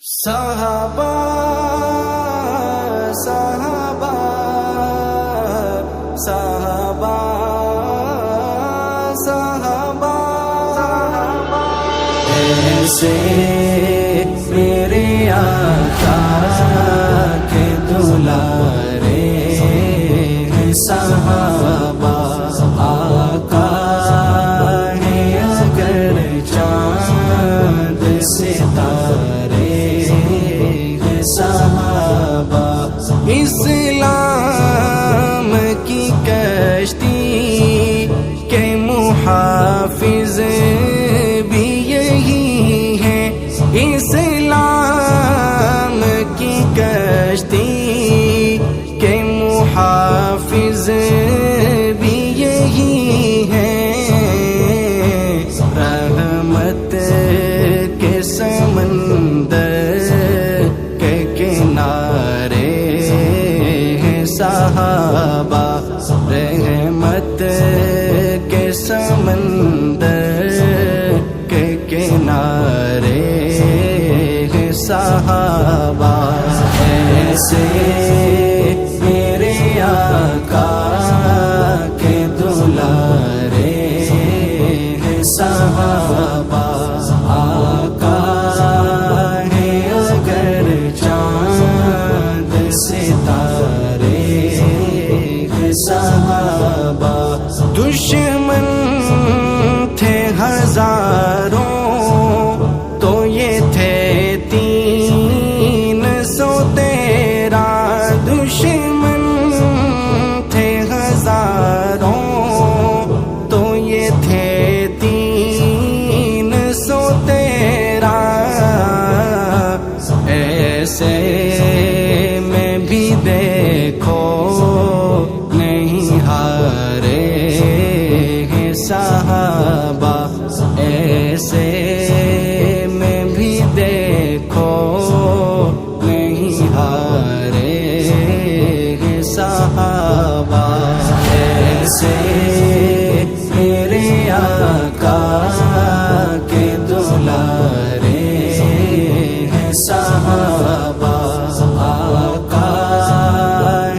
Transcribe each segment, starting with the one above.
صحابہ صحابہ صحابہ صحابہ ایسے میرے آقا کے دلارے صحابہ آقا ہے اگر چاند ستارے صحابہ اسلام کی کشتی کے محافظ بھی یہی ہیں، اسلام کی کشتی کے محافظ بھی یہی ہیں، رحمت کے سمندر کے کنارے ہیں صحابہ، رحمت کے سمندر کے کنارے ہیں صحابہ، ایسے میرے آقا کے دلارے ہیں صحابہ، آقا ہے اگر چاند ستارے ہیں صحابہ، دشمن تھے ہزاروں تو یہ تھے 313، دشمن تھے ہزاروں تو یہ تھے 313، ایسے میں بھی دیکھو نہیں ہارے ہیں صحابہ، ایسے میں بھی دیکھو نہیں ہارے ہیں صحابہ، ایسے میرے آقا کے دلارے ہیں صحابہ، آقا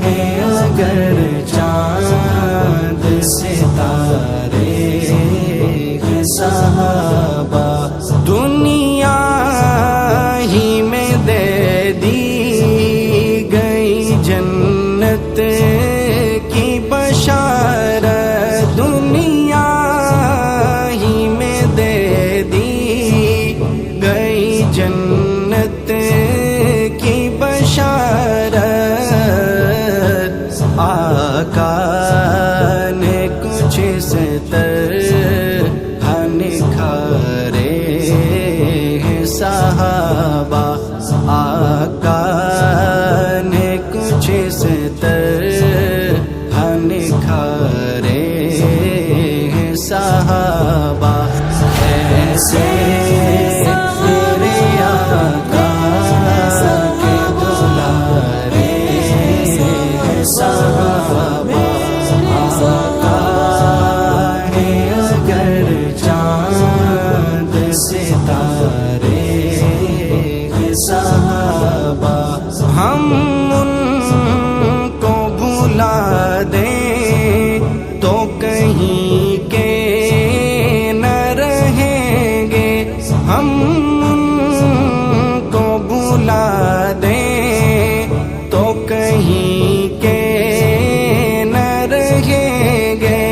ہے اگر چاند ستارے ہیں صحابہ، دنیا ہی میں دے دی گئی جنت کی بشارت، دنیا ہی میں دے دی گئی جنت کی بشارت، آقا نے کچھ اس طرح نکھارے ہیں صحابہ، آقا نے کچھ اس طرح نکھارے ہیں صحابہ، ایسے میرے آقا کے دلارے ہیں صحابہ، آقا ہے اگر چاند ستارے ہیں صحابہ، ہم ان کو بھلا دیں تو کہیں کے نہ رہیں گے، ہم ان کو بھلا دیں تو کہیں کے نہ رہیں گے،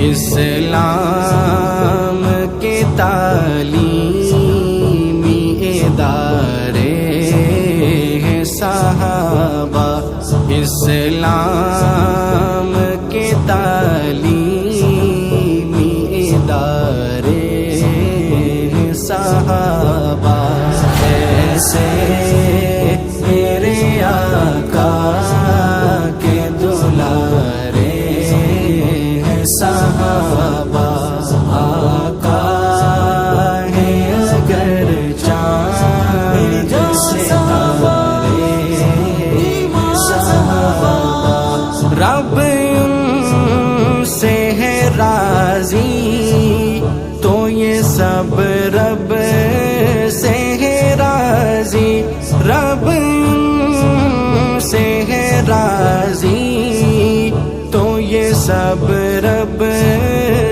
اسلام کے تعلیمی ادارے ہیں صحابہ، اسلام کے تعلیمی ادارے ہیں صحابہ، ایسے میرے آقا کے دلارے ہیں صحابہ، آقا ہے اگر چاند ستارے ہیں صحابہ، رب راضی تو یہ سب رب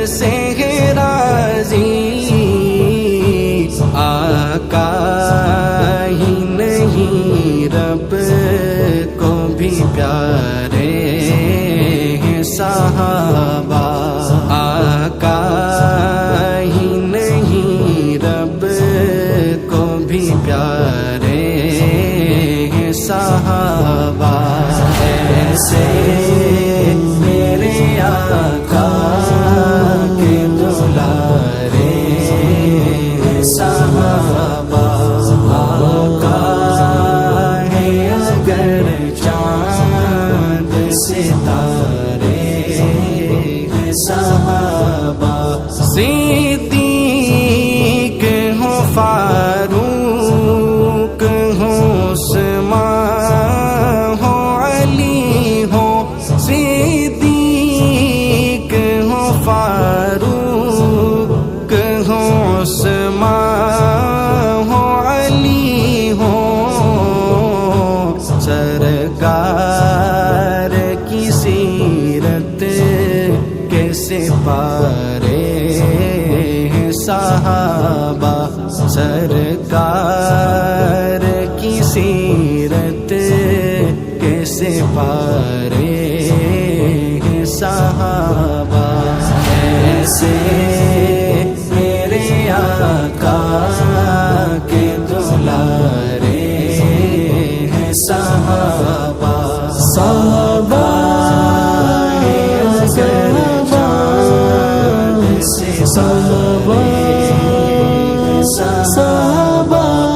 سے ہے راضی آقا ہی نہیں رب کو بھی پیارے ہیں صحابہ آقا ہی نہیں رب کو بھی پیارے ہیں صحابہ ایسے میرے آقا کے دلارے صحابہ آقا ہے اگر چاند ستارے صحابہ صدیق ہو فاروق ہو عثمان ہو علی ہو صدیق ہو فاروق ہو عثمان ہو علی ہو سرکار کی سیرت کیسے پارے ہیں صحابہ سرکار کی سیرت کیسے پارے ہیں صحابہ ایسے میرے آقا کے دلارے ہیں صحابہ صحابہ صحابہ